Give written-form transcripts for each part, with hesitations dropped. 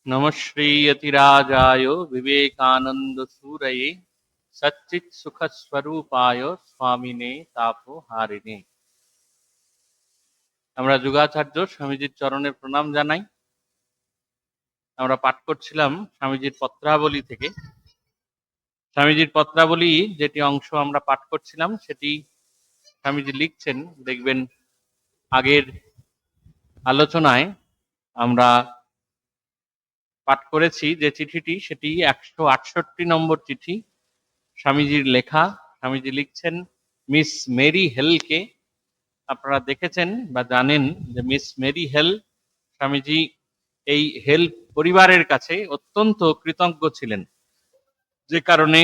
নমঃশ্রীয়তিরাজায় বিবেকানন্দসূরয়ে সচ্চিৎসুখস্বরূপায় স্বামিনে তাপহারিণে। আমরা যুগাচার্য স্বামীজির চরণে প্রণাম জানাই। আমরা পাঠ করছিলাম স্বামীজির পত্রাবলী থেকে। স্বামীজির পত্রাবলী যেটি অংশ আমরা পাঠ করছিলাম সেটি স্বামীজি লিখছেন, দেখবেন আগের আলোচনায় আমরা পাঠ করেছি যে চিঠিটি, সেটি 168 নম্বর চিঠি স্বামীজির লেখা। স্বামীজি লিখছেন মিস মেরি হেলকে। আপনারা দেখেছেন বা জানেন যে মিস মেরি হেল, স্বামীজি এই হেল পরিবারের কাছে অত্যন্ত কৃতজ্ঞ ছিলেন, যে কারণে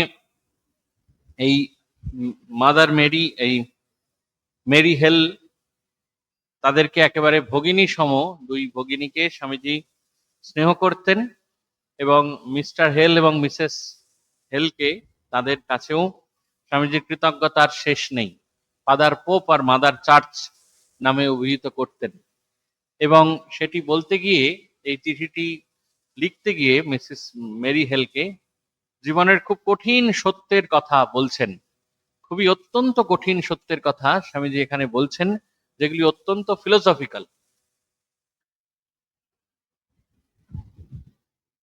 এই মাদার মেরি, এই মেরি হেল তাদেরকে একেবারে ভগিনী সম, দুই ভগিনীকে স্বামীজি স্নেহ করতেন এবং মিস্টার হেল এবং মিসেস হেলকে তাদের কাছেও স্বামীজির কৃতজ্ঞতার শেষ নেই। ফাদার পোপ আর মাদার চার্চ নামে অভিহিত করতেন। এবং সেটি বলতে গিয়ে, এই চিঠিটি লিখতে গিয়ে মিসেস মেরি হেলকে জীবনের খুব কঠিন সত্যের কথা বলছেন। খুবই অত্যন্ত কঠিন সত্যের কথা স্বামীজি এখানে বলছেন, যেগুলি অত্যন্ত ফিলোসফিক্যাল।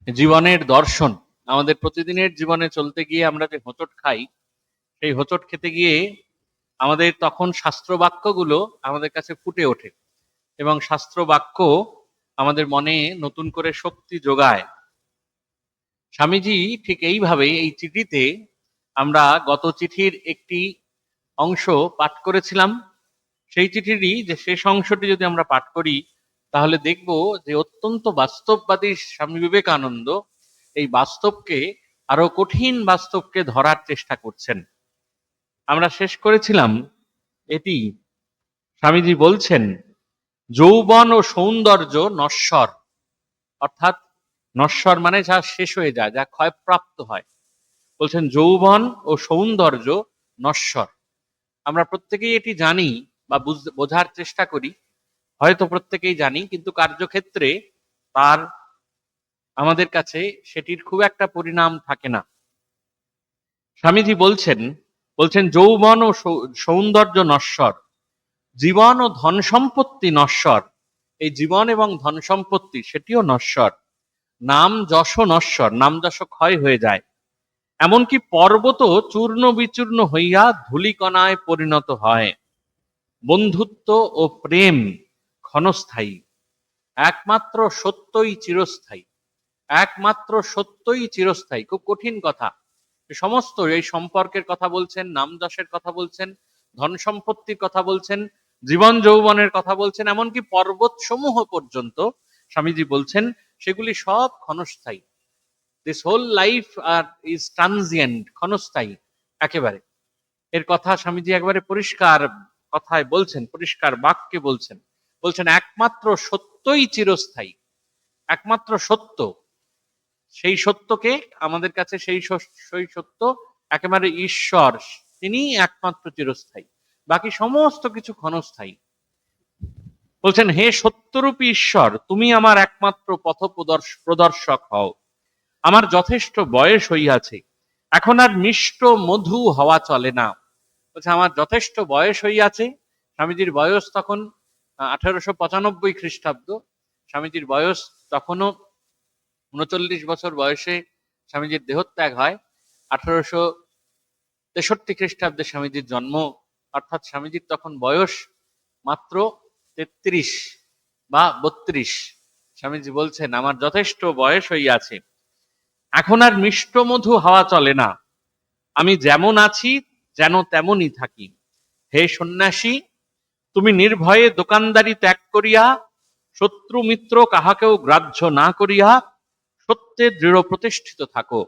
জীবনের দর্শন। আমাদের প্রতিদিনের জীবনে চলতে গিয়ে আমরা যে হোঁচট খাই, সেই হোঁচট খেতে গিয়ে আমাদের তখন শাস্ত্র বাক্যগুলো আমাদের কাছে ফুটে ওঠে এবং শাস্ত্র বাক্য আমাদের মনে নতুন করে শক্তি যোগায়। স্বামীজি ঠিক এইভাবেই এই চিঠিতে, আমরা গত চিঠির একটি অংশ পাঠ করেছিলাম, সেই চিঠিরই যে শেষ অংশটি যদি আমরা পাঠ করি তাহলে দেখব যে অত্যন্ত বাস্তববাদী স্বামী বিবেকানন্দ এই বাস্তবকে, আরো কঠিন বাস্তবকে ধরার চেষ্টা করছেন। আমরা শেষ করেছিলাম এটি, স্বামীজি বলছেন যৌবন ও সৌন্দর্য নশ্বর, অর্থাৎ নশ্বর মানে যা শেষ হয়ে যায়, যা ক্ষয়প্রাপ্ত হয়। বলছেন যৌবন ও সৌন্দর্য নশ্বর। আমরা প্রত্যেকেই এটি জানি বা বোঝার চেষ্টা করি, হয়তো প্রত্যেকেই জানি, কিন্তু কার্যক্ষেত্রে তার আমাদের কাছে সেটির খুব একটা পরিণাম থাকে না। স্বামীজি বলছেন যৌবন ও সৌন্দর্য নশ্বর, জীবন ও ধন সম্পত্তি নশ্বর। এই জীবন এবং ধন সম্পত্তি সেটিও নশ্বর। নাম যশ নশ্বর, নাম যশ ক্ষয় হয়ে যায়। এমনকি পর্বত চূর্ণ বিচূর্ণ হইয়া ধূলিকণায় পরিণত হয়। বন্ধুত্ব ও প্রেম ক্ষণস্থায়ী, একমাত্র সত্যই চিরস্থায়ী। একমাত্র সত্যই চিরস্থায়ী। খুব কঠিন কথা। সমস্ত এই সম্পর্কের কথা বলছেন, নাম যশের কথা বলছেন, ধন সম্পত্তির কথা বলছেন, জীবন যৌবনের কথা বলছেন, এমনকি পর্বত সমূহ পর্যন্ত স্বামীজি বলছেন সেগুলি সব ক্ষণস্থায়ী। দিস হোল লাইফ আর ইজ ট্রানজিয়েন্ট, ক্ষণস্থায়ী একেবারে। এর কথা স্বামীজি একবারে পরিষ্কার কথায় বলছেন, পরিষ্কার বাক্যে বলছেন একমাত্র সত্যই চিরস্থায়ী। একমাত্র সত্য, সেই সত্যকে আমাদের কাছে, সেই সত্য একেবারে ঈশ্বর, তিনি একমাত্র চিরস্থায়ী, বাকি সমস্ত কিছু ক্ষণস্থায়ী। বলছেন হে সত্যরূপী ঈশ্বর, তুমি আমার একমাত্র পথ প্রদর্শক হও। আমার যথেষ্ট বয়স হইয়াছে, এখন আর মিষ্ট মধু হওয়া চলে না। বলছে আমার যথেষ্ট বয়স হইয়াছে। স্বামীজির বয়স তখন 1895 খ্রিস্টাব্দ। স্বামীজির বয়স তখনও 39 বছর বয়সে স্বামীজির দেহত্যাগ হয়। 1863 খ্রিস্টাব্দে স্বামীজির জন্ম, অর্থাৎ স্বামীজির তখন বয়স মাত্র 33 বা 32। স্বামীজি বলছেন আমার যথেষ্ট বয়স হইয়াছে, এখন আর মিষ্ট মধু হওয়া চলে না। আমি যেমন আছি যেন তেমনই থাকি। হে সন্ন্যাসী, তুমি নির্ভয়ে দোকানদারি ত্যাগ করিয়া, শত্রু মিত্র কাহাকেও গ্রাহ্য না করিয়া সত্যে দৃঢ় প্রতিষ্ঠিত থাকো।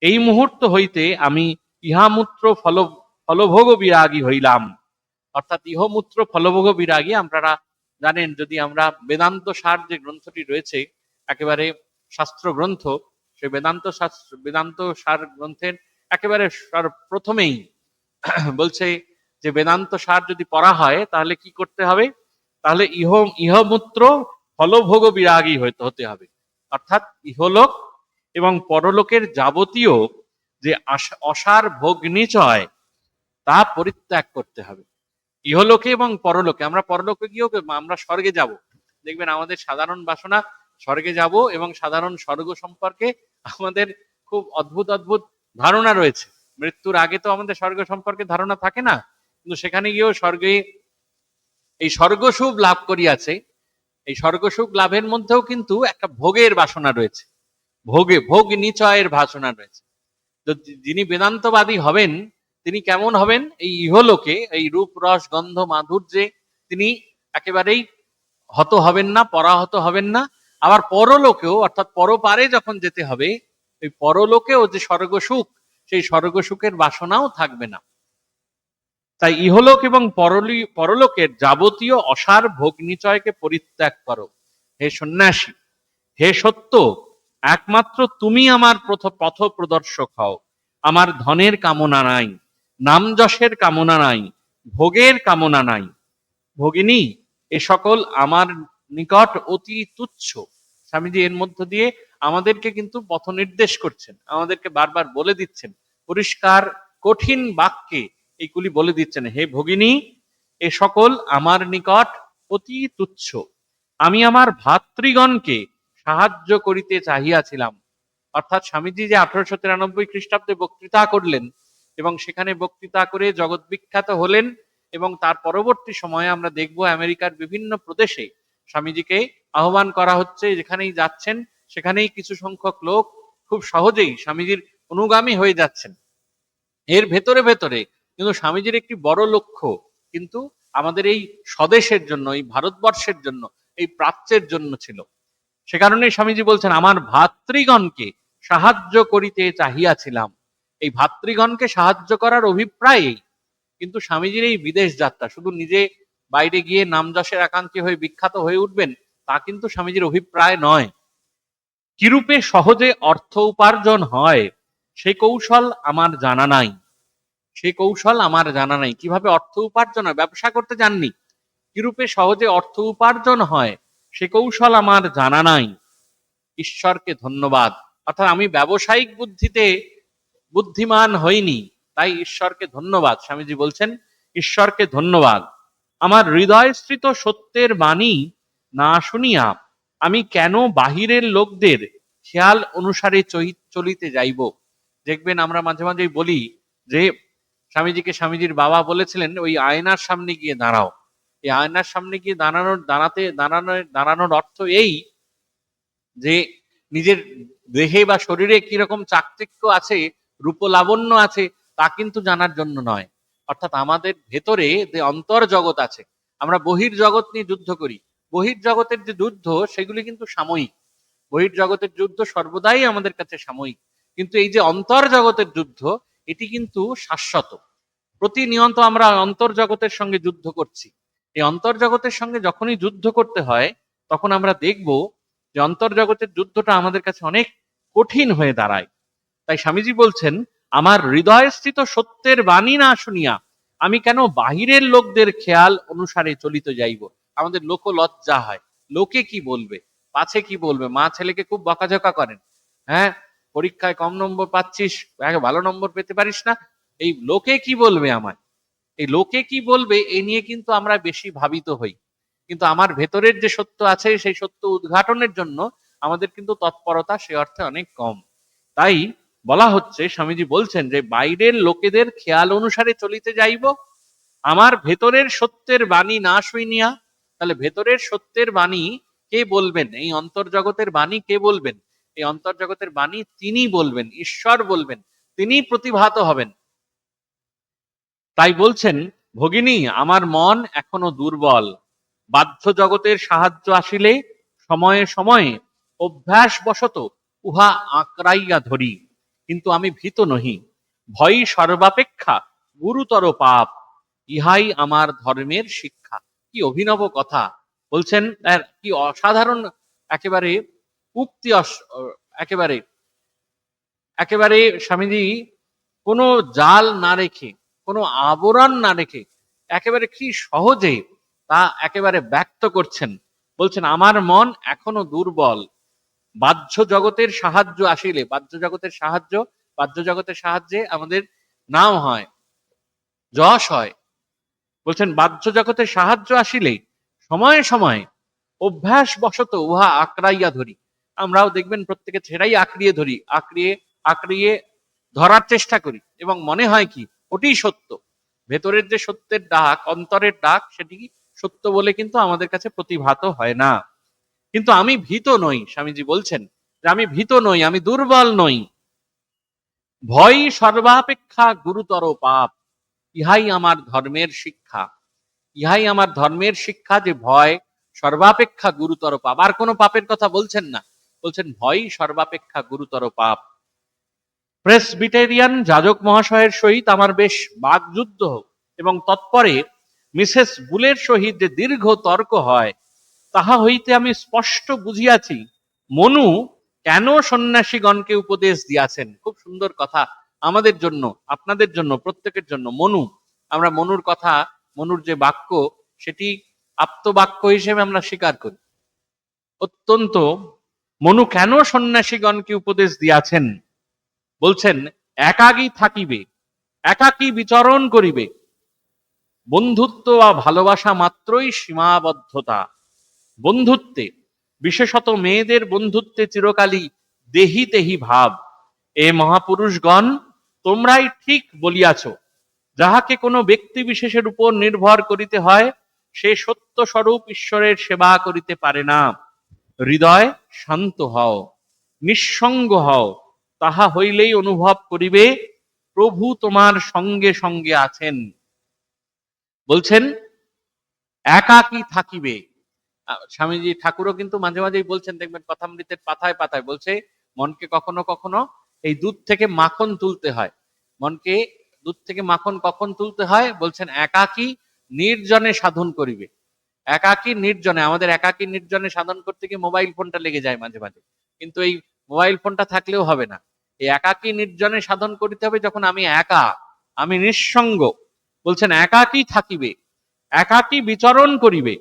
এই মুহূর্ত হইতে আমি ইহামূত্র ফলভোগ বিরাগী হইলাম। অর্থাৎ ইহমূত্র ফলভোগ বিরাগী আপনারা জানেন, যদি আমরা বেদান্ত সার যে গ্রন্থটি রয়েছে, একেবারে শাস্ত্র গ্রন্থ, সেই বেদান্ত সার গ্রন্থের একেবারে প্রথমেই বলছে যে বেদান্ত সার যদি পড়া হয় তাহলে কি করতে হবে, তাহলে ইহমূত্র ফলভোগ বিরাগী হতে হবে। অর্থাৎ ইহলোক এবং পরলোকের যাবতীয় যে অসার ভোগ নিচয় তা পরিত্যাগ করতে হবে। ইহলোকে এবং পরলোকে, আমরা পরলোকে গিয়েও আমরা স্বর্গে যাব, দেখবেন আমাদের সাধারণ বাসনা স্বর্গে যাব, এবং সাধারণ স্বর্গ সম্পর্কে আমাদের খুব অদ্ভুত অদ্ভুত ধারণা রয়েছে। মৃত্যুর আগে তো আমাদের স্বর্গ সম্পর্কে ধারণা থাকে না, কিন্তু সেখানে গিয়েও স্বর্গে এই স্বর্গসুখ লাভ করিয়াছে। এই স্বর্গসুখ লাভের মধ্যেও কিন্তু একটা ভোগের বাসনা রয়েছে, ভোগ নিচয়ের বাসনা রয়েছে। তো যিনি বেদান্তবাদী হবেন তিনি কেমন হবেন? এই ইহলোকে এই রূপ রস গন্ধ মাধুর্যে তিনি একেবারেই হত হবেন না, পরাহত হবেন না। আবার পরলোকেও, অর্থাৎ পরপারে যখন যেতে হবে, ওই পরলোকেও যে স্বর্গসুখ, সেই স্বর্গসুখের বাসনাও থাকবে না। তাই ইহলোক এবং পরলোকের যাবতীয় অসার ভোগ নিচয়কে পরিত্যাগ করো হে সন্ন্যাসী। হে সত্য, একমাত্র তুমি আমার পথ প্রদর্শক হও। আমার ধনের কামনা নাই, নাম যশের কামনা নাই, ভোগের কামনা নাই। ভগিনী, এ সকল আমার নিকট অতি তুচ্ছ। স্বামীজি এর মধ্য দিয়ে আমাদেরকে কিন্তু পথ নির্দেশ করছেন, আমাদেরকে বারবার বলে দিচ্ছেন, পরিষ্কার কঠিন বাক্যে এইগুলি বলে দিচ্ছেন, হে ভগিনী, এ সকল আমার নিকট অতি তুচ্ছ। আমি আমার ভাতৃগণকে সাহায্য করিতে চাহিয়াছিলাম। অর্থাৎ স্বামীজি যে 1893 খ্রিস্টাব্দে বক্তৃতা করলেন এবং সেখানে বক্তৃতা করে জগৎ বিখ্যাত হলেন, এবং তার পরবর্তী সময়ে আমরা দেখব আমেরিকার বিভিন্ন প্রদেশে স্বামীজিকে আহ্বান করা হচ্ছে, যেখানেই যাচ্ছেন সেখানেই কিছু সংখ্যক লোক খুব সহজেই স্বামীজির অনুগামী হয়ে যাচ্ছেন। এর ভেতরে ভেতরে কিন্তু স্বামীজির একটি বড় লক্ষ্য কিন্তু আমাদের এই স্বদেশের জন্য, এই ভারতবর্ষের জন্য, এই প্রাচ্যের জন্য ছিল। সে কারণেই স্বামীজি বলছেন, আমার ভাতৃগণকে সাহায্য করিতে চাহিয়াছিলাম। এই ভাতৃগণকে সাহায্য করার অভিপ্রায়ে কিন্তু স্বামীজির এই বিদেশ যাত্রা, শুধু নিজে বাইরে গিয়ে নাম যশের আকাঙ্ক্ষী হয়ে বিখ্যাত হয়ে উঠবেন তা কিন্তু স্বামীজির অভিপ্রায় নয়। কিরূপে সহজে অর্থ উপার্জন হয় সেই কৌশল আমার জানা নাই। সেই কৌশল আমার জানা নাই। কিভাবে অর্থ উপার্জন হয়? ব্যবসা করতে জাননি, কিরূপে সহজে অর্থ উপার্জন হয় সে কৌশল আমার জানা নাই। ঈশ্বরকে ধন্যবাদ। অর্থাৎ আমি ব্যবসায়িক বুদ্ধিতে বুদ্ধিমান হইনি, তাই ঈশ্বরকে ধন্যবাদ। স্বামীজি বলছেন, ঈশ্বরকে ধন্যবাদ। আমার হৃদয়স্থিত সত্যের বাণী না শুনিয়া আমি কেন বাহিরের লোকদের খেয়াল অনুসারে চলিতে যাইব? দেখবেন আমরা মাঝে মাঝেই বলি যে স্বামীজিকে স্বামীজির বাবা বলেছিলেন, ওই আয়নার সামনে গিয়ে দাঁড়াও। এই আয়নার সামনে গিয়ে দাঁড়ানোর অর্থ এই যে নিজের দেহে বা শরীরে কিরকম চাকচিক্য আছে, রূপলাবণ্য আছে, তা কিন্তু জানার জন্য নয়। অর্থাৎ আমাদের ভেতরে যে অন্তর জগৎ আছে, আমরা বহির জগৎ নিয়ে যুদ্ধ করি, বহির জগতের যে যুদ্ধ সেগুলি কিন্তু সাময়িক। বহির জগতের যুদ্ধ সর্বদাই আমাদের কাছে সাময়িক, কিন্তু এই যে অন্তর জগতের যুদ্ধ, এটি কিন্তু শাশ্বত। প্রতিনিয়ত আমরা অন্তর্জগতের সঙ্গে যুদ্ধ করছি। এই অন্তর্জগতের সঙ্গে যখনই যুদ্ধ করতে হয়, তখন আমরা দেখব যে অন্তর্জগতের যুদ্ধটা আমাদের কাছে অনেক কঠিন হয়ে দাঁড়ায়। তাই স্বামীজি বলছেন, আমার হৃদয়স্থিত সত্যের বাণী না শুনিয়া আমি কেন বাহিরের লোকদের খেয়াল অনুসারে চলিতে যাইব? আমাদের লোক লজ্জা হয়, লোকে কি বলবে, পাছে কি বলবে। মা ছেলেকে খুব বকাঝকা করেন, হ্যাঁ পরীক্ষায় কম নম্বর পাচ্ছিস, ভালো নম্বর পেতে পারিস না, এই লোকে কি বলবে আমায়, এই লোকে কি বলবে এই নিয়ে কিন্তু আমরা বেশি ভাবিত হই। কিন্তু আমার ভেতরের যে সত্য আছে সেই সত্য উদ্ঘাটনের জন্য আমাদের কিন্তু তৎপরতা সে অর্থে অনেক কম। তাই বলা হচ্ছে, স্বামীজি বলছেন যে বাইরের লোকেদের খেয়াল অনুসারে চলিতে যাইব, আমার ভেতরের সত্যের বাণী না শুনিয়া। তাহলে ভেতরের সত্যের বাণী কে বলবেন? এই অন্তর্জগতের বাণী কে বলবেন? এই অন্তর্জগতের বাণী তিনি বলবেন, ঈশ্বর বলবেন, তিনি প্রতিভাত হবেন। তাই বলছেন, ভগিনী, আমার মন এখনো দুর্বল। বাধ্য জগতের সাহায্য আসিলে সময়ে সময়ে অভ্যাস বশত উহা আঁকড়াইয়া ধরি, কিন্তু আমি ভীত নহি। ভয়ই সর্বাপেক্ষা গুরুতর পাপ, ইহাই আমার ধর্মের শিক্ষা। কি অভিনব কথা বলছেন! কি অসাধারণ একেবারে উক্তি! একেবারে একেবারে স্বামীজি কোনো জাল না রেখে, কোনো আবরণ না রেখে একেবারে কি সহজে তা একেবারে ব্যক্ত করছেন। বলছেন, আমার মন এখনো দুর্বল। বাহ্য জগতের সাহায্য আসিলে, বাহ্য জগতের সাহায্যে আমাদের নাম হয়, যশ হয়। বলছেন বাহ্য জগতের সাহায্য আসিলে সময়ে সময়ে অভ্যাস বশত উহা আঁকড়াইয়া ধরি। আমরাও দেখবেন প্রত্যেকে ছেড়াই আঁকড়িয়ে ধরি, আঁকড়িয়ে আঁকড়িয়ে ধরার চেষ্টা করি, এবং মনে হয় কি ওটাই সত্য। ভেতরের যে সত্যের ডাক, অন্তরের ডাক, সেটি সত্য বলে কিন্তু আমাদের কাছে প্রতিভাত হয় না। কিন্তু আমি ভীত নই, স্বামীজি বলছেন যে আমি ভীত নই, আমি দুর্বল নই। ভয় সর্বাপেক্ষা গুরুতর পাপ, ইহাই আমার ধর্মের শিক্ষা। ইহাই আমার ধর্মের শিক্ষা, যে ভয় সর্বাপেক্ষা গুরুতর পাপ। আর কোনো পাপের কথা বলছেন না, বলছেন ভয় সর্বাপেক্ষা গুরুতর পাপ। প্রেসবিটেরিয়ান যাজক মহাশয়ের সহিত আমার বেশ বাকযুদ্ধ, এবং তৎপরে মিসেস বুলের সহিত যে দীর্ঘ তর্ক হয়, তাহা হইতে আমি স্পষ্ট বুঝিয়াছি মনু কেন সন্ন্যাসীগণকে উপদেশ দিয়াছেন। খুব সুন্দর কথা আমাদের জন্য, আপনাদের জন্য, প্রত্যেকের জন্য। মনু, আমরা মনুর কথা, মনুর যে বাক্য, সেটি আপ্তবাক্য হিসেবে আমরা স্বীকার করি। অত্যন্ত মনু কেন সন্ন্যাসীগণকে উপদেশ দিয়াছেন, বলছেন একাকী থাকিবে, একাকী বিচরণ করিবে, বন্ধুত্ব বা ভালোবাসা মাত্রই সীমাবদ্ধতা। বন্ধুত্বে, বিশেষত মেয়েদের বন্ধুত্বে চিরকালই দেহি তেহি ভাব। এ মহাপুরুষগণ, তোমরাই ঠিক বলিয়াছ, যাহাকে কোনো ব্যক্তি বিশেষের উপর নির্ভর করিতে হয়, সে সত্য স্বরূপ ঈশ্বরের সেবা করিতে পারে না। হৃদয় শান্ত হও, নিঃসঙ্গ হও, তাহা হইলেই অনুভব করিবে প্রভু তোমার সঙ্গে সঙ্গে আছেন। বলছেন একাকী থাকিবে। স্বামীজি ঠাকুরও কিন্তু মাঝে মাঝেই বলছেন, দেখবেন কথামৃতের পাতায় পাতায় বলছে, মনকে কখনো কখনো এই দুধ থেকে মাখন তুলতে হয়। মনকে দুধ থেকে মাখন কখন তুলতে হয়, বলছেন একাকী নির্জনে সাধন করিবে। একাকী নির্জনে, আমাদের একাকী নির্জনে সাধন করতে গিয়ে মোবাইল ফোনটা লেগে যায় মাঝে মাঝে, কিন্তু এই মোবাইল ফোনটা থাকলেও হবে না। এই একাকী নির্জনে সাধন করিতে হবে যখন আমি একা, আমি নিঃসঙ্গ। বলছেন একাকী থাকিবে, একাকী বিচরণ করিবে,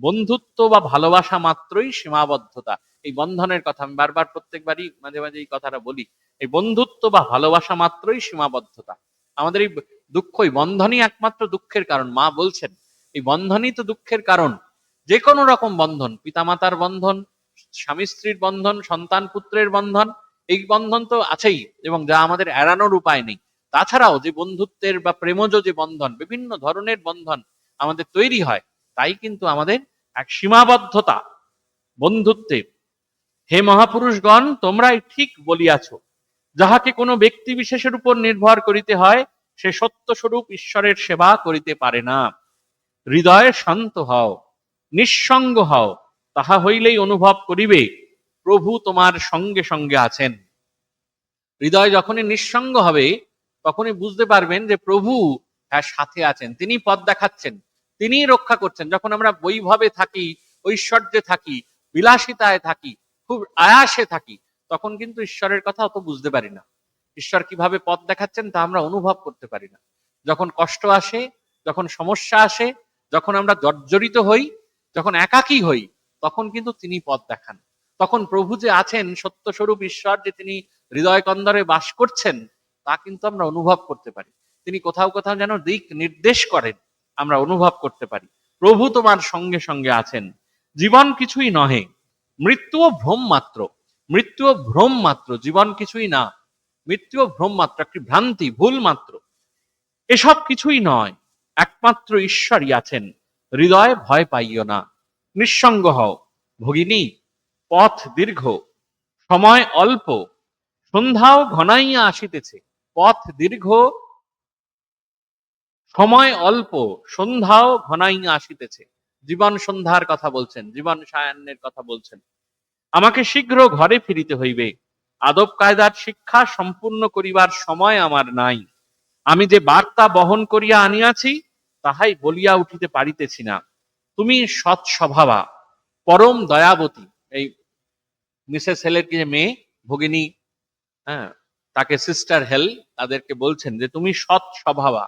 বন্ধুত্ব বা ভালোবাসা মাত্রই সীমাবদ্ধতা। এই বন্ধনের কথা আমি বারবার প্রত্যেকবারই মাঝে মাঝে এই কথাটা বলি। এই বন্ধুত্ব বা ভালোবাসা মাত্রই সীমাবদ্ধতা। আমাদের এই দুঃখই, বন্ধনই একমাত্র দুঃখের কারণ। মা বলছেন এই বন্ধনই তো দুঃখের কারণ। যে কোনো রকম বন্ধন, পিতামাতার বন্ধন, স্বামী স্ত্রীর বন্ধন, সন্তান পুত্রের বন্ধন, এই বন্ধন তো আছেই, এবং যা আমাদের এড়ানোর উপায় নেই। তাছাড়াও যে বন্ধুত্বের বা প্রেমজ যে বন্ধন, বিভিন্ন ধরনের বন্ধন আমাদের তৈরি হয়, তাই কিন্তু আমাদের এক সীমাবদ্ধতা বন্ধুত্বে। হে মহাপুরুষগণ, তোমরাই ঠিক বলিয়াছ, যাহাকে কোনো ব্যক্তি বিশেষের উপর নির্ভর করিতে হয়, সে সত্য স্বরূপ ঈশ্বরের সেবা করিতে পারে না। হৃদয়ে শান্ত হও, নিঃসঙ্গ হও, তাহা হইলেই অনুভব করিবে প্রভু তোমার সঙ্গে সঙ্গে আছেন। হৃদয় যখনই নিঃসঙ্গ হবে, তখনই বুঝতে পারবেন যে প্রভু হ্যাঁ সাথে আছেন, তিনি পথ দেখাচ্ছেন, তিনিই রক্ষা করছেন। যখন আমরা বৈভবে থাকি, ঐশ্বর্যে থাকি, বিলাসিতায় থাকি, খুব আয়াসে থাকি, তখন কিন্তু ঈশ্বরের কথা অত বুঝতে পারি না। ঈশ্বর কিভাবে পথ দেখাচ্ছেন তা আমরা অনুভব করতে পারি না। যখন কষ্ট আসে, যখন সমস্যা আসে, যখন আমরা জর্জরিত হই, যখন একাকী হই, তখন কিন্তু তিনি পথ দেখান। তখন প্রভু যে আছেন, সত্যস্বরূপ ঈশ্বর যে তিনি হৃদয় কন্দরে বাস করছেন, তা কিন্তু আমরা অনুভব করতে পারি। তিনি কোথাও কোথাও যেন দিক নির্দেশ করেন, আমরা অনুভব করতে পারি। প্রভু তোমার সঙ্গে সঙ্গে আছেন। জীবন কিছুই নহে, মৃত্যুও ভ্রম মাত্র। মৃত্যুও ভ্রম মাত্র, জীবন কিছুই না। মৃত্যুও ভ্রম মাত্র, একটি ভ্রান্তি, ভুল মাত্র। এসব কিছুই নয়, একমাত্র ঈশ্বরই আছেন। হৃদয় ভয় পাইও না, নিঃসঙ্গ হও। ভগিনী, পথ দীর্ঘ, সময় অল্প, সন্ধ্যাও ঘনাইয়া আসিতেছে। পথ দীর্ঘ, সময় অল্প, সন্ধ্যাও ঘনাইয়া আসিতেছে। জীবন সন্ধ্যার কথা বলছেন, জীবন সায়াহ্নের কথা বলছেন। আমাকে শীঘ্র ঘরে ফিরিতে হইবে। আদব কায়দার শিক্ষা সম্পূর্ণ করিবার সময় আমার নাই। আমি যে বার্তা বহন করিয়া আনিয়াছি, তাহাই বলিয়া উঠিতে পারিতেছি না। তুমি সৎ স্বভাবা, পরম দয়াবতী। এই মিসেস হেলের যে মেয়ে ভগিনী, হ্যাঁ, তাকে সিস্টার হেল, তাদেরকে বলছেন যে তুমি সৎ স্বভাবা,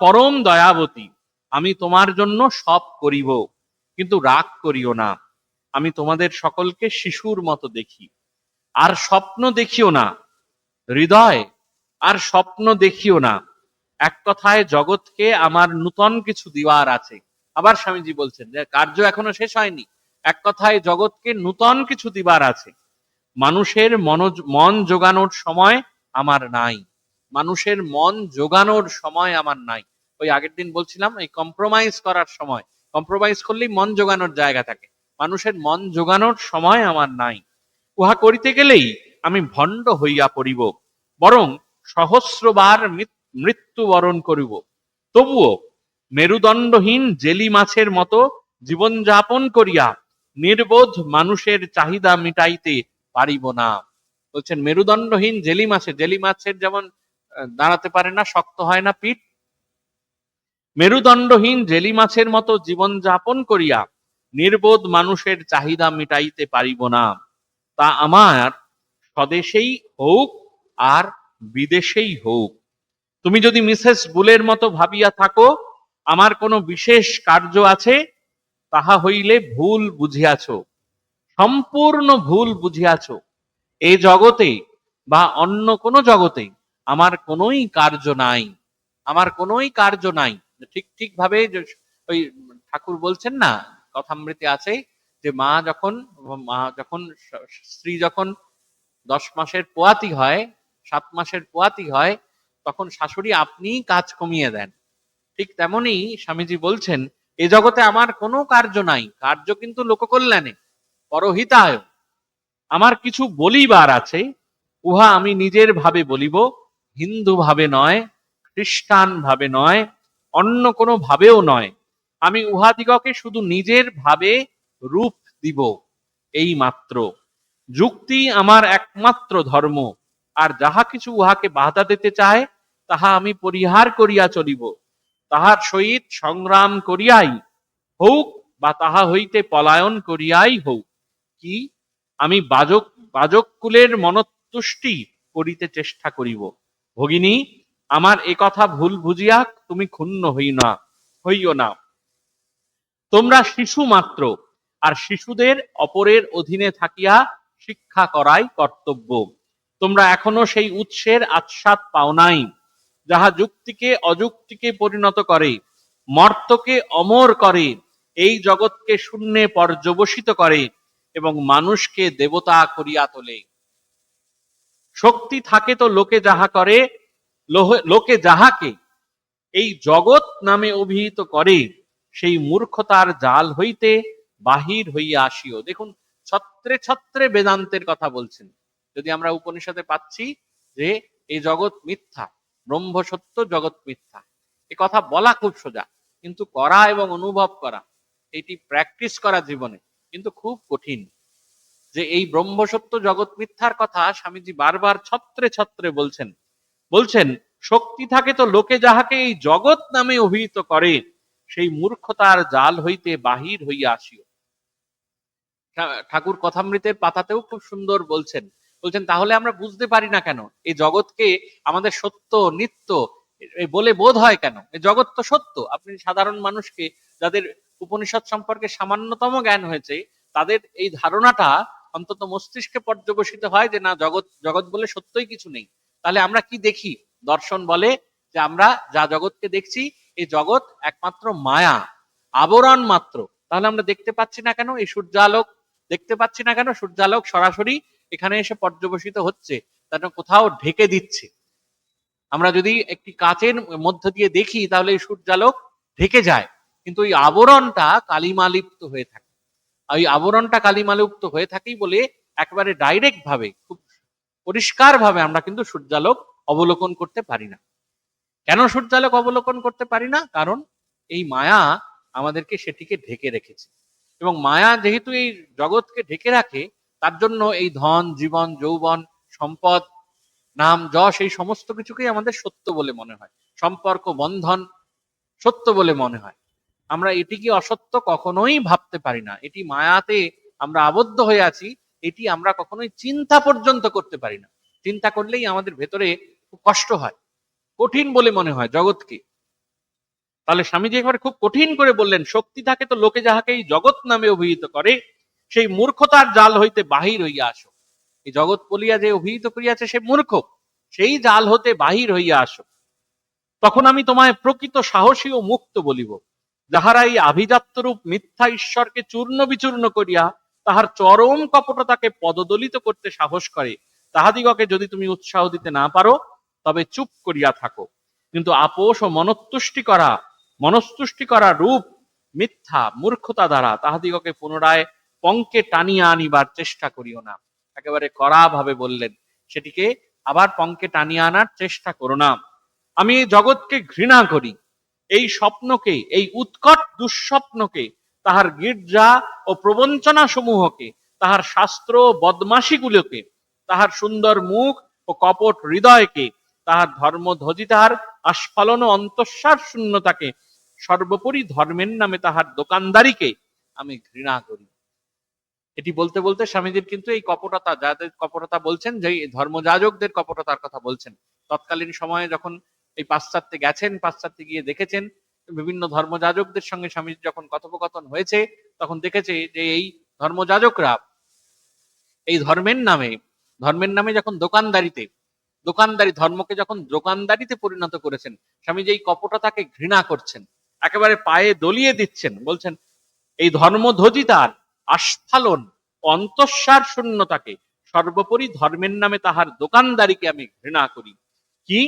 পরম দয়াবতী। আমি তোমার জন্য সব করিব, কিন্তু রাগ করিও না। আমি তোমাদের সকলকে শিশুর মতো দেখি। আর স্বপ্ন দেখিও না হৃদয়, আর স্বপ্ন দেখিও না। এক কথায় জগৎকে আমার নূতন কিছু দিবার আছে। আবার স্বামীজি বলছেন যে কার্য এখনো শেষ হয়নি, এক কথায় জগৎকে নূতন কিছু দিবার আছে। মানুষের মন জোগানোর সময় আমার নাই, মানুষের মন জোগানোর সময় আমার নাই। ওই আগের দিন বলছিলাম এই কম্প্রোমাইজ করার সময়, কম্প্রোমাইজ করলেই মন জোগানোর জায়গা থাকে, মানুষের মন জোগানোর সময় আমার নাই। উহা করিতে গেলেই আমি ভণ্ড হইয়া পড়িব, বরং সহস্রবার মৃত্যুবরণ করিব। তবুও মেরুদণ্ডহীন জেলি মাছের মতো জীবনযাপন করিয়া নির্বোধ মানুষের চাহিদা মিটাইতে পারিব না। বলছেন মেরুদণ্ডহীন জেলি মাছের যেমন দাঁড়াতে পারে না, শক্ত হয় না পিঠ, মেরুদণ্ডহীন জেলি মাছের মতো জীবনযাপন করিয়া নির্বোধ মানুষের চাহিদা মিটাইতে পারিব না। তা আমার স্বদেশেই হোক আর বিদেশেই হোক। তুমি যদি মিসেস বুলের মতো ভাবিয়া থাকো আমার কোনো বিশেষ কার্য আছে, তাহা হইলে ভুল বুঝিয়াছ, সম্পূর্ণ ভুল বুঝিয়াছ। এই জগতে বা অন্য কোনো জগতে আমার কোনোই কার্য নাই, আমার কোনোই কার্য নাই। ঠিক ঠিক ভাবে ওই ঠাকুর বলছেন না, কথামৃতে আছে যে মা যখন স্ত্রী যখন 10 মাসের পোয়াতি হয়, 7 মাসের পোয়াতি হয়, তখন শাশুড়ি আপনি কাজ কমিয়ে দেন। ঠিক তেমনি স্বামীজি বলছেন এ জগতে আমার কোনো কার্য নাই, কার্য কিন্তু লোককল্যাণে, পরহিতায়। আমার কিছু বলিবার আছে, উহা আমি নিজের ভাবে বলিব, হিন্দু ভাবে নয়, খ্রিস্টান ভাবে নয়, অন্য কোনো ভাবেও নয়। আমি উহাদিগকে শুধু নিজের ভাবে রূপ দিব, এই মাত্র। যুক্তি আমার একমাত্র ধর্ম, আর যাহা কিছু উহাকে বাধা দিতে চায় তাহা আমি পরিহার করিয়া চলিব, তাহার সহিত সংগ্রাম করিয়াই হোক বা তাহা হইতে পলায়ন করিয়াই হোক। কি আমি বাজক কুলের মনতুষ্টি করিতে চেষ্টা করিব। ভগিনী, আমার এ কথা ভুল বুঝিয়া তুমি ক্ষুণ্ণ হইও না। তোমরা শিশু মাত্র, আর শিশুদের অপরের অধীনে থাকিয়া শিক্ষা করাই কর্তব্য। তোমরা এখনো সেই উৎসের আস্বাদ পাও নাই, যাহা যুক্তিকে অযুক্তিকে পরিণত করে, মর্তকে অমর করে, এই জগৎকে শূন্যে পর্যবসিত করে এবং মানুষকে দেবতা করিয়া তোলে। শক্তি থাকে তো লোকে যাহা করে, লোকে যাহাকে এই জগৎ নামে অভিহিত করে, সেই মূর্খতার জাল হইতে বাহির হইয়া আসিও। দেখুন ছত্রে ছত্রে বেদান্তের কথা বলছেন। যদি আমরা উপনিষদে পাচ্ছি যে এই জগৎ মিথ্যা, ব্রহ্ম সত্য, জগৎ মিথ্যা, এ কথা বলা খুব সোজা, কিন্তু করা এবং অনুভব করা, এটি প্র্যাকটিস করা জীবনে কিন্তু খুব কঠিন। যে এই ব্রহ্ম সত্য জগৎ মিথ্যার কথা স্বামীজি বারবার ছত্রে ছত্রে বলছেন শক্তি থাকে তো লোকে যাহাকে এই জগৎ নামে অভিহিত করে, সেই মূর্খতার জাল হইতে বাহির হইয়া আসিও। ঠাকুর কথামৃতের পাতাতেও খুব সুন্দর বলছেন তাহলে আমরা বুঝতে পারি না কেন এই জগৎকে আমাদের সত্য নিত্য বলে বোধ হয় কেন? এই জগৎ তো সত্য। আপনি সাধারণ মানুষকে, যাদের উপনিষদ সম্পর্কে সামান্যতম জ্ঞান হয়েছে, তাদের এই ধারণাটা অন্তত মস্তিষ্কে পর্যবসিত হয় যে না, জগৎ জগৎ বলে সত্যই কিছু নেই। তাহলে আমরা কি দেখি? দর্শন বলে যে আমরা যা জগৎকে দেখছি, এই জগৎ একমাত্র মায়া, আবরণ মাত্র। তাহলে আমরা দেখতে পাচ্ছি না কেন? এই সূর্যালোক দেখতে পাচ্ছি না কেন? সূর্যালোক সরাসরি এখানে এসে পর্যবসিত হচ্ছে, তার কোথাও ঢেকে দিচ্ছে। আমরা যদি একটি কাচের মধ্য দিয়ে দেখি তাহলে এই সূর্যালোক ঢেকে যায়, কিন্তু ওই আবরণটা কালিমালিপ্ত হয়ে থাকে। ওই আবরণটা কালিমালিপ্ত হয়ে থাকেই বলে একেবারে ডাইরেক্ট ভাবে, খুব পরিষ্কার ভাবে আমরা কিন্তু সূর্যালোক অবলোকন করতে পারি না। কেন সূর্যালোক অবলোকন করতে পারি না? কারণ এই মায়া আমাদেরকে সেটিকে ঢেকে রেখেছে। এবং মায়া যেহেতু এই জগৎকে ঢেকে রাখে, তার জন্য এই ধন, জীবন, যৌবন, সম্পদ, নাম, যশ, এই সমস্ত কিছুকেই আমাদের সত্য বলে মনে হয়, সম্পর্ক, বন্ধন সত্য বলে মনে হয়। আমরা এটিকে অসত্য কখনোই ভাবতে পারি না। এটি মায়াতে আমরা আবদ্ধ হয়ে আছি, এটি আমরা কখনোই চিন্তা পর্যন্ত করতে পারি না। চিন্তা করলেই আমাদের ভেতরে খুব কষ্ট হয়, কঠিন বলে মনে হয় জগৎকে। তাহলে স্বামীজি একবার খুব কঠিন করে বললেন, শক্তি থাকে তো লোকে যাহাকে এই জগৎ নামে অভিহিত করে, সেই মূর্খতার জাল হইতে বাহির হইয়া আসো। এই জগৎ বলিয়া যে অভিহিত করিয়াছে সে মূর্খ, সেই জাল হতে বাহির হইয়া আসো। তখন আমি তোমায় প্রকৃত সাহসী ও মুক্ত বলিব। যাহারা এই আভিজাত্য রূপ মিথ্যা ঈশ্বরকে চূর্ণ বিচূর্ণ করিয়া তাহার চরম কপটতাকে পদদলিত করতে সাহস করে, তাহাদিগকে যদি তুমি উৎসাহ দিতে না পারো, তবে চুপ করিয়া থাকো। কিন্তু আপোষ ও মনস্তুষ্টি করা রূপ মিথ্যা মূর্খতা দ্বারা তাহাদিগকে পুনরায় পঙ্কে টানিয়া আনিবার চেষ্টা করিও না। একেবারে কড়া ভাবে বললেন, সেটিকে আবার পঙ্কে টানিয়া আনার চেষ্টা করো না। আমি এই জগৎকে ঘৃণা করি, এই স্বপ্নকে, এই উৎকট দুঃস্বপ্নকে, তাহার গির্জা ও প্রবঞ্চনা সমূহকে, তাহার শাস্ত্র বদমাশিগুলোকে, তাহার সুন্দর মুখ ও কপট হৃদয়কে, তাহার ধর্মধ্বজিতার আস্ফালন ও অন্তঃসার শূন্যতাকে, সর্বোপরি ধর্মের নামে তাহার দোকানদারিকে আমি ঘৃণা করি। এটি বলতে বলতে স্বামীজির কিন্তু এই কপটতা, যাদের কপটতা বলছেন, যে ধর্মযাজকদের কপটতার কথা বলছেন। তৎকালীন সময়ে যখন এই পাশ্চাত্যে গেছেন, পাশ্চাত্যে গিয়ে দেখেছেন বিভিন্ন ধর্মযাজকদের সঙ্গে স্বামীজি যখন কথোপকথন হয়েছে, তখন দেখেছে যে এই ধর্মযাজকরা এই ধর্মের নামে যখন ধর্মকে যখন দোকানদারিতে পরিণত করেছেন, স্বামীজি এই কপটতাকে ঘৃণা করছেন, একেবারে পায়ে দলিয়ে দিচ্ছেন, বলছেন এই ধর্মধ্বজিতার আস্ফালন অন্তঃসার শূন্যতাকে, সর্বোপরি ধর্মের নামে তাহার দোকানদারিকে আমি ঘৃণা করি। কি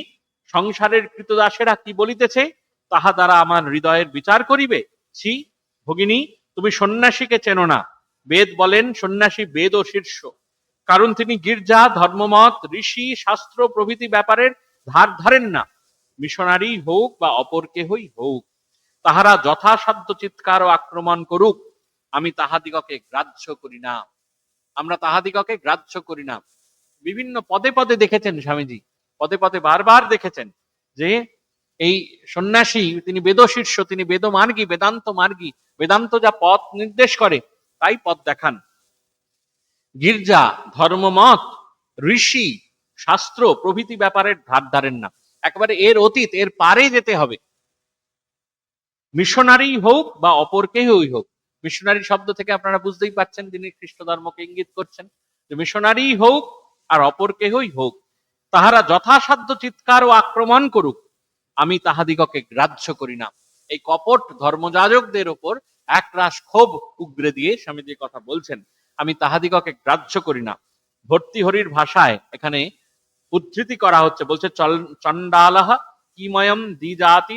সংসারের কৃতদাসেরা কি বলিতেছে, তাহা দ্বারা আমার হৃদয়ের বিচার করিবে? ছি ভগিনী, তুমি সন্ন্যাসীকে চেনো না। বেদ বলেন সন্ন্যাসী বেদ ও শীর্ষ, কারণ তিনি গির্জা, ধর্মমত, ঋষি, শাস্ত্র প্রভৃতি ব্যাপারের ধার ধারেন না। মিশনারি হোক বা অপর কেহই হোক, তাহারা যথাসাধ্য চিৎকার ও আক্রমণ করুক, আমি তাহাদিগকে গ্রাহ্য করি না। আমরা তাহাদিগকে গ্রাহ্য করি না। বিভিন্ন পদে পদে দেখেছেন স্বামীজি, পদে পদে বারবার দেখেছেন যে এই সন্ন্যাসী তিনি বেদশীর্ষ, তিনি বেদমার্গী, বেদান্ত মার্গী, বেদান্ত যা পথ নির্দেশ করে তাই পথ দেখান। গির্জা, ধর্মমত, ঋষি, শাস্ত্র প্রভৃতি ব্যাপারের ধার ধারেন না। একেবারে এর অতীত, এর পারে যেতে হবে। মিশনারি হোক বা অপর কেহই হোক, মিশনারি শব্দ থেকে আপনারা বুঝতেই পারছেন তিনি খ্রিস্ট ধর্মকে ইঙ্গিত করছেন, যে মিশনারি হোক আর অপর কেহই হোক, তাহারা যথাসাধ্য চিৎকার ও আক্রমণ করুক, আমি তাহাদিগকে গ্রাহ্য করি না। এই কপট ধর্মযাজকদের ওপর একরাশ ক্ষোভ উগরে দিয়ে স্বামীজি কথা বলছেন, আমি তাহাদিগকে গ্রাহ্য করি না। ভর্তৃহরির ভাষায় এখানে উদ্ধৃতি করা হচ্ছে, বলছে চণ্ডালহ কিময়ম দ্বিজাতি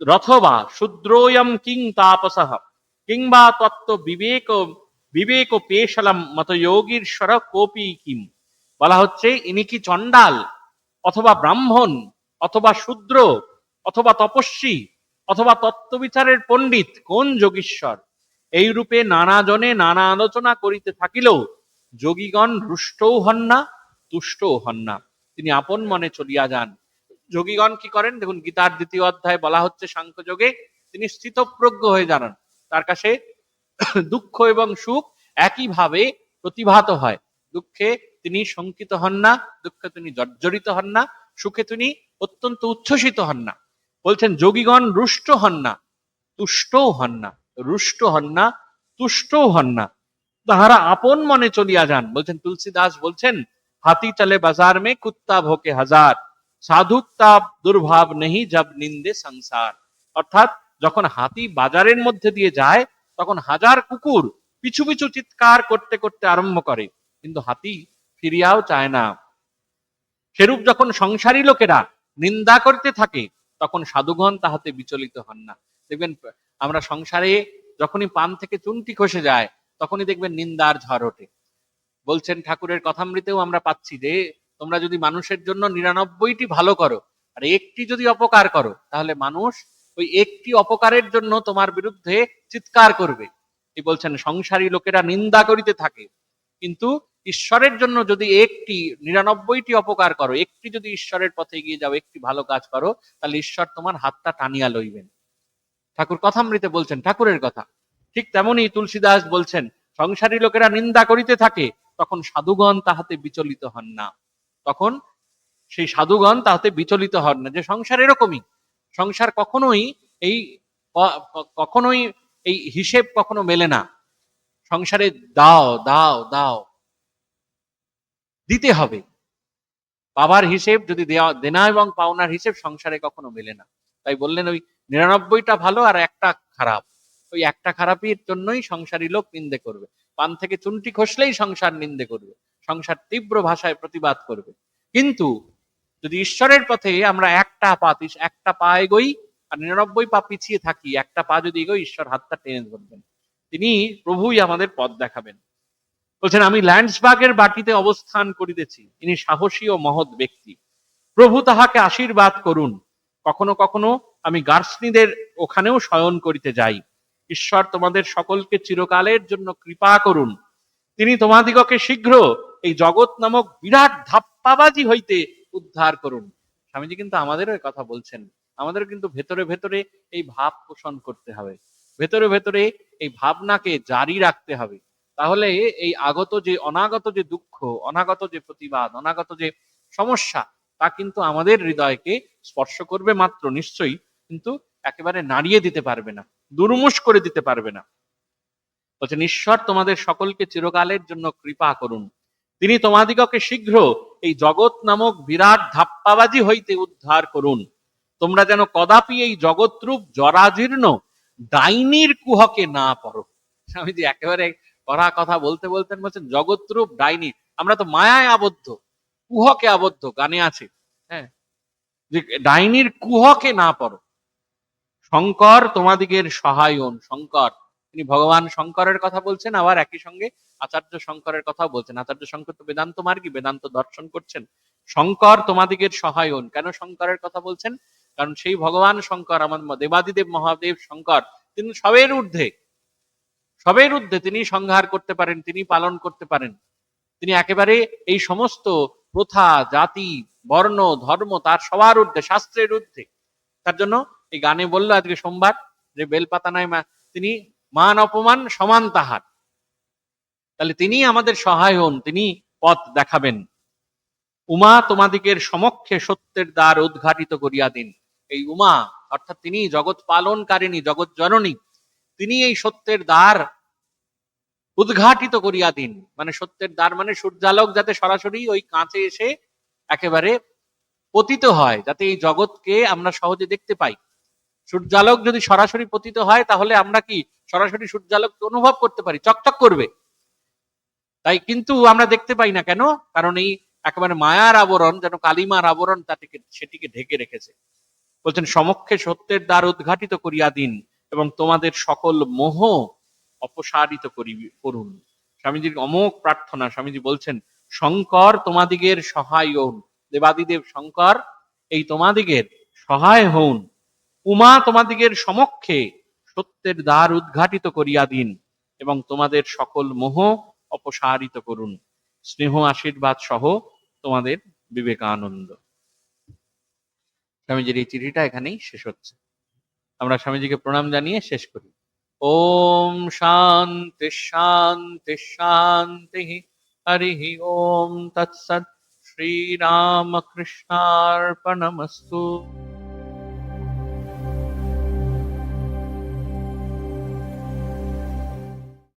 রথবা শূদ্রোয়ম কিং তাপসঃ কিংবা তত্ত্ব বিবেক পেশালাম মতযোগীশ্বর কোপি কিম। বলা হচ্ছে ইনি কি চণ্ডাল, অথবা ব্রাহ্মণ, অথবা শূদ্র, অথবা তপস্বী, অথবা তত্ত্ববিচারের পণ্ডিত, কোন যোগীশ্বর? এই রূপে নানা জনে নানা আলোচনা করিতে থাকিলেও যোগীগণ রুষ্টও হন না, তুষ্টও হন না, তিনি আপন মনে চলিয়া যান। যোগীগণ কি করেন দেখুন, গীতার 2য় অধ্যায় বলা হচ্ছে সাংখ্যযোগে তিনি স্থিতপ্রজ্ঞ হয়ে জানান, তার কাছে দুঃখ এবং সুখ একইভাবে প্রতিভাত হয়। দুঃখে তিনি শঙ্কিত হন না, দুঃখে তিনি জর্জরিত হন না, সুখে তিনি অত্যন্ত উচ্ছ্বসিত হন না। বলছেন যোগীগণ রুষ্ট হন না, তুষ্টও হন না, রুষ্ট হন না, তুষ্টও হন না, তাহারা আপন মনে চলিয়া যান। বলছেন তুলসীদাস বলছেন, হাতি চলে বাজার মে কুত্তা ভোকে হাজার, সাধুক তাপ দুর্ভাব নেহি জব নিন্দে সংসার। অর্থাৎ যখন হাতি বাজারের মধ্যে দিয়ে যায়, তখন হাজার কুকুর পিছু পিছু চিৎকার করতে করতে আরম্ভ করে, কিন্তু হাতি ফিরিয়াও চায় না। সেরূপ যখন সংসারী লোকেরা নিন্দা করতে থাকে, তখন সাধুগণ তাহাতে বিচলিত হন না। দেখবেন আমরা সংসারে যখনই পান থেকে চুনটি খসে যায়, তখনই দেখবেন নিন্দার ঝড় ওঠে। বলছেন ঠাকুরের কথামৃতেও আমরা পাচ্ছি যে তোমরা যদি মানুষের জন্য 99টি ভালো করো আর একটি যদি অপকার করো, তাহলে মানুষ ওই একটি অপকারের জন্য তোমার বিরুদ্ধে চিৎকার করবে। এই বলছেন সংসারী লোকেরা নিন্দা করিতে থাকে, কিন্তু ঈশ্বরের জন্য যদি 99টি অপকার করো, একটি যদি ঈশ্বরের পথে এগিয়ে যাও, একটি ভালো কাজ করো, তাহলে ঈশ্বর তোমার হাতটা টানিয়া লইবেন। ঠাকুর কথামৃতে বলছেন ঠাকুরের কথা। ঠিক তেমনি তুলসীদাস বলছেন সংসারী লোকেরা নিন্দা করিতে থাকে, তখন সাধুগণ তাহাতে বিচলিত হন না। তখন সেই সাধুগণ তাহাতে বিচলিত হন না। যে সংসার এরকমই, সংসার কখনোই এই হিসেব কখনো মেলে না। সংসারে দাও দাও দাও, দিতে হবে। বাবার হিসেব যদি দেনা এবং পাওনার হিসেব সংসারে কখনো মেলে না। তাই বললেন ওই 99টা ভালো আর একটা খারাপ, ওই একটা খারাপের জন্যই সংসারী লোক নিন্দে করবে। পান থেকে চুনটি খসলেই সংসার নিন্দে করবে, সংসার তীব্র ভাষায় প্রতিবাদ করবে। কিন্তু যদি ঈশ্বরের পথে আমরা একটা পা এগোই আর 99 পা পিছিয়ে থাকি, একটা পা যদি এগোই, ঈশ্বর হাতটা টেনে ধরবেন, তিনি প্রভুই আমাদের পথ দেখাবেন। বলছেন আমি ল্যান্ডসবার্গের বাটিতে অবস্থান করিতেছি, ইনি সাহসী ও মহৎ ব্যক্তি, প্রভু তাহাকে আশীর্বাদ করুন। কখনো কখনো আমি গার্সনিদের ওখানেও শয়ন করিতে যাই। ঈশ্বর তোমাদের সকলকে চিরকালের জন্য কৃপা করুন। তিনি তোমাদিগকে শীঘ্র এই জগৎ নামক বিরাট ধাপ্পাবাজি হইতে উদ্ধার করুন। স্বামীজি কিন্তু আমাদেরও কথা বলছেন, আমাদের কিন্তু ভেতরে ভেতরে এই ভাব পোষণ করতে হবে, ভেতরে ভেতরে এই ভাবনাকে জারি রাখতে হবে। তাহলে এই অনাগত যে দুঃখ, অনাগত যে প্রতিবাদ, অনাগত যে সমস্যা, তা কিন্তু আমাদের হৃদয়কে স্পর্শ করবে মাত্র নিশ্চয়ই, কিন্তু একেবারে নাড়িয়ে দিতে পারবে না, দুর্মুষ করে দিতে পারবে না। বলছেন ঈশ্বর তোমাদের সকলকে চিরকালের জন্য কৃপা করুন। তিনি তোমাদিগকে শীঘ্র এই জগৎ নামক বিরাট ধাপ্পাবাজি হইতে উদ্ধার করুন। তোমরা যেন কদাপি এই জগৎরূপ জরাজীর্ণ ডাইনির কুহকে না পড়ো। স্বামীজি একেবারে কড়া কথা বলতে বলতেন, বলছেন জগৎরূপ ডাইনি, আমরা তো মায়ায় আবদ্ধ, কুহকে আবদ্ধ, গানে আছে, হ্যাঁ, যে ডাইনির কুহকে না পড়ো। শঙ্কর তোমাদিগের সহায় হন। শঙ্কর, তিনি ভগবান শঙ্করের কথা বলছেন, আবার একই সঙ্গে আচার্য শঙ্করের কথাও বলছেন। আচার্য শঙ্কর তো বেদান্ত মার্গী, বেদান্ত দর্শন করছেন। শঙ্কর তোমাদিগের সহায় হন, কেন শঙ্করের কথা বলছেন? কারণ সেই ভগবান শঙ্কর, আমার দেবাদিদেব মহাদেব শঙ্কর, তিনি সবের ঊর্ধ্বে, সবের ঊর্ধ্বে, তিনি সংহার করতে পারেন, তিনি পালন করতে পারেন। তিনি একেবারে এই সমস্ত প্রথা, জাতি, বর্ণ, ধর্ম, তার সবার ঊর্ধ্বে, শাস্ত্রের ঊর্ধ্বে। তার জন্য এই গানে বললো আজকে সোমবার, যে বেলপাতা নাই তিনি মান অপমান সমান তাহার। তাহলে তিনি আমাদের সহায় হন, তিনি পথ দেখাবেন। উমা তোমাদিগের সমক্ষে সত্যের দ্বার উদ্ঘাটিত করিয়া দিন। এই উমা অর্থাৎ তিনি জগৎ পালনকারিণী, জগৎ জননী, তিনি এই সত্যের দ্বার উদ্ঘাটিত করিয়া দিন। মানে সত্যের দ্বার মানে সূর্যালোক যাতে সরাসরি ওই কাঁচে এসে একেবারে পতিত হয়, যাতে এই জগৎকে আমরা সহজে দেখতে পাই। সূর্যালোক যদি সরাসরি পতিত হয়, তাহলে আমরা কি সরাসরি সূর্যালোককে অনুভব করতে পারি, চকচক করবে। তাই কিন্তু আমরা দেখতে পাই না, কেন? কারণ এই একেবারে মায়ার আবরণ, যেন কালিমার আবরণ, সেটিকে ঢেকে রেখেছে। বলছেন সমক্ষে সত্যের দ্বার উদ্ঘাটিত করিয়া দিন এবং তোমাদের সকল মোহ অপসারিত করুন। স্বামীজির অমোঘ প্রার্থনা। স্বামীজি বলছেন শঙ্কর তোমাদিগের সহায় হন, দেবাদিদেব শঙ্কর এই তোমাদিগের সহায় হন। উমা তোমাদিগের সমক্ষে সত্যের দ্বার উদ্ঘাটিত করিয়া দিন এবং তোমাদের সকল মোহ অপসারিত করুন। স্নেহ আশীর্বাদ সহ তোমাদের বিবেকানন্দ। স্বামীজির এই চিঠিটা এখানেই শেষ হচ্ছে। আমরা স্বামীজিকে প্রণাম জানিয়ে শেষ করি। ওম শান্তি শান্তি শান্তি। হরি ওম তৎসৎ। শ্রীরামকৃষ্ণার্পণমস্তু।